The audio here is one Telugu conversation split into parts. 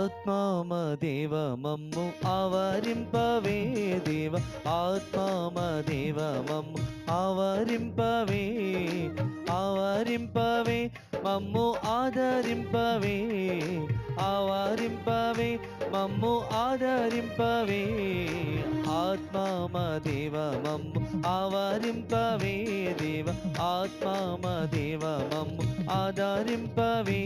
ఆత్మామ దేవ మమ్ము ఆవరింపవే దేవ, ఆత్మామ దేవ మమ్ము ఆవరింపవే, ఆవరింపవే మమ్ము ఆదరింపవే, ఆవరింపవే మమ్ము ఆదరింపవే. ఆత్మామ దేవ మమ్ము ఆవరింపవే దేవ, ఆత్మామ దేవ మమ్ము ఆదరింపవే.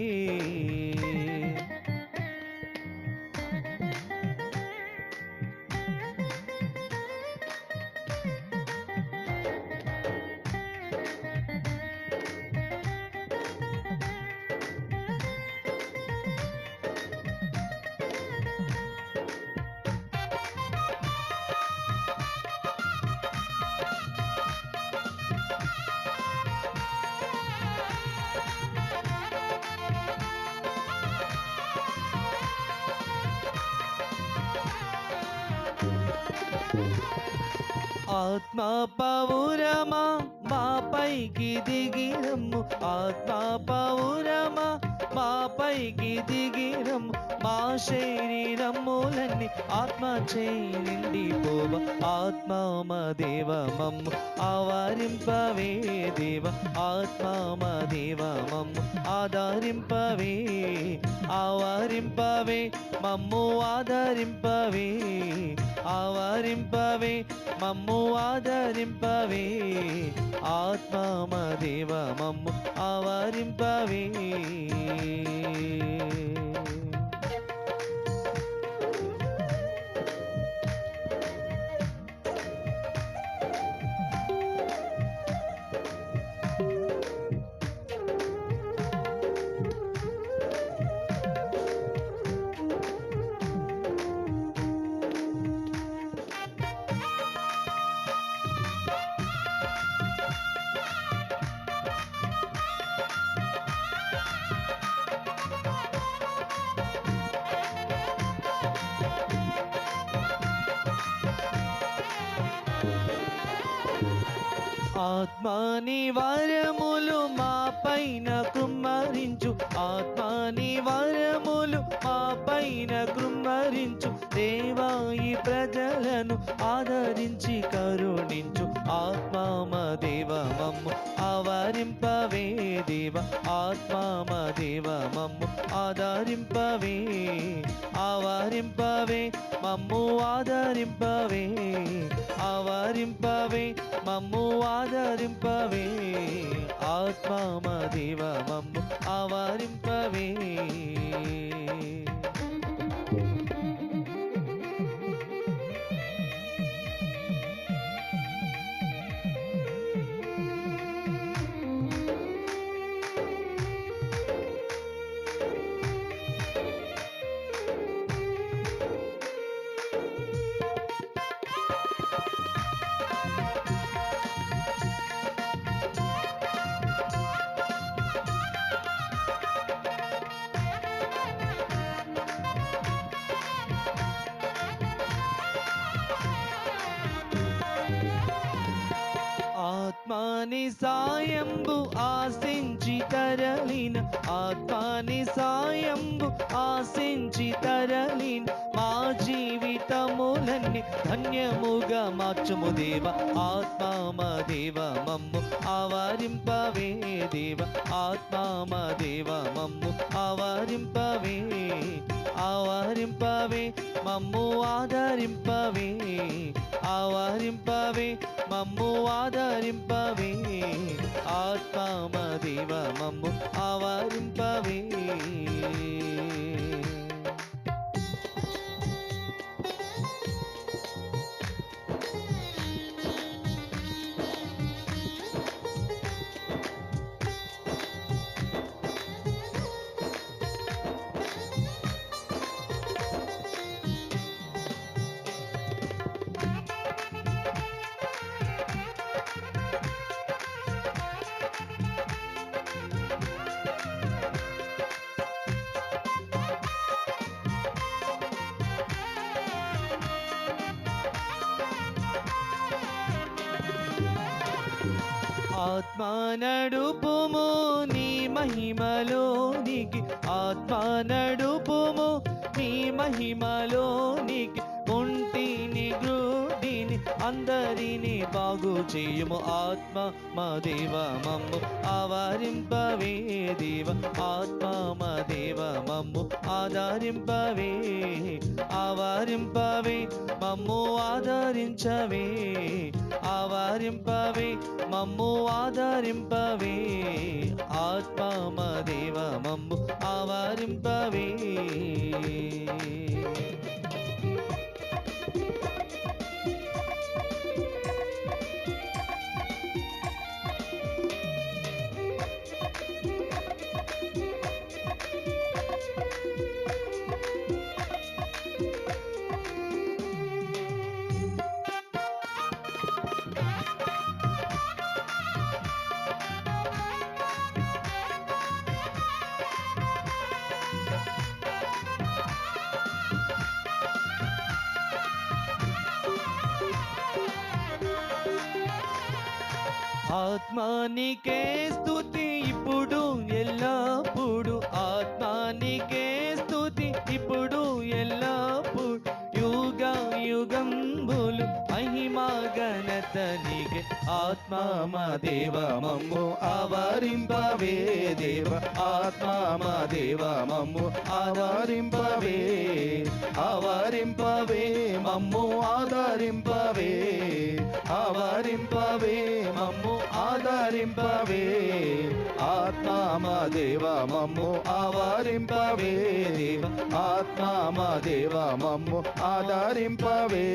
ఆత్మా పౌరమా మా పైకి దిగిరమ్ము, ఆత్మా పౌరమా మా పైకి దిగిరమ్ము, మా శరీరములన్నీ ఆత్మ చేరిండి పోవ. ఆత్మామ దేవ మమ్ము ఆవరింపవే దేవ, ఆత్మామ దేవ మమ్ము ఆదరింపవే, ఆవరింపవే మమ్ము ఆదరింపవే, ఆవరింపవే మమ్ము ఆదరింపవే. ఆత్మామ దేవ మమ్ము ఆవరింపవే. ఆత్మాని వరములు మా పైన కృమ్మరించు, ఆత్మాని వరములు మా పైన కృమ్మరించు దేవా, ఈ ప్రజలను ఆదరించి కరుణించు. ఆత్మామ దేవ మమ్ము ఆవరింపవే దేవ, ఆత్మామ దేవ మమ్ము ఆదరింపవే, ఆవరింపవే మమ్ము ఆదరింపవే, ఆవరింపవే మమ్ము ఆదరింపవే. ఆత్మామ దేవ మమ్ము ఆవరింపవే. ఆత్మాని సాయంబు ఆశించి తరలిన, ఆత్మాని సాయంబు ఆశించి తరలిన మా జీవితములన్నీ ధన్యముగా మార్చుము దేవ. ఆత్మామ దేవ మమ్ము ఆవరింపవే దేవ, ఆత్మామ దేవ మమ్ము ఆవరింపవే, ఆవరింపవే మమ్ము ఆదరింపవే, ఆవరింపవే మమ్ము ఆదరింపవే. ఆత్మామ దేవ మమ్ము ఆవరింపవే. ఆత్మా నడుపుము నీ మహిమలోనికి, ఆత్మా నడుపుము నీ మహిమలోనికి కుంటిని గ్రుడిని అందరిని బాగు చేయుము ఆత్మ మా దేవ మమ్ము ఆవరింపవే దేవ ఆత్మ మా దేవ మమ్ము ఆదరింపవే ఆవరింపవే మమ్ము ఆదరించవే ఆవరింపవే మమ్ము ఆదరింపవే ఆత్మ మా దేవ మమ్ము ఆవరింపవే ఆత్మానికే స్తుతి ఇప్పుడు ఎల్లప్పుడు ఆత్మానికే స్తుతి ఇప్పుడు ఎల్లప్పుడు యుగ యుగంబులు మహిమా ఘనత నీకే ఆత్మ మా దేవ మమ్ము ఆవరింపవే దేవ ఆత్మ మా దేవ మమ్ము ఆవరింపవే ఆవరింపవే మమ్ము ఆదరింపవే ఆవరింపవే మమ్ము ఆదరింపవే ఆత్మ మా దేవ మమ్ము ఆవరింపవే దేవ ఆత్మ మా దేవ మమ్ము ఆదరింపవే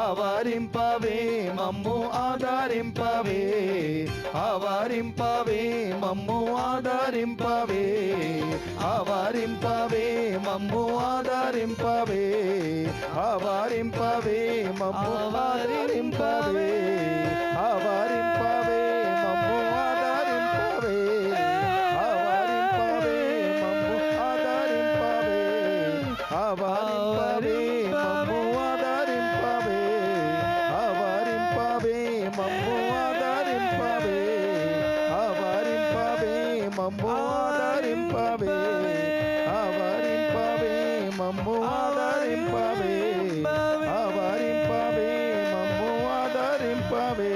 ఆవరింపవే మమ్ము ఆదరింపవే ఆవరింపవే మమ్ము ఆదరింపవే ఆవరింపవే మమ్ము ఆదరింపవే ఆవరింపవే మమ్ము ఆదరింపవే ఆవరింపవే మమ్ము ఆదరింపవే ఆవరింపవే మమ్ము ఆదరింపవే ఆవరింపవే మమ్ము ఆదరింపవే ఆవరింపవే మమ్ము ఆదరింపవే ఆవరింపవే మమ్ము ఆదరింపవే ఆవరింపవే మమ్ము ఆదరింపవే ఆవరింపవే మమ్ము ఆదరింపవే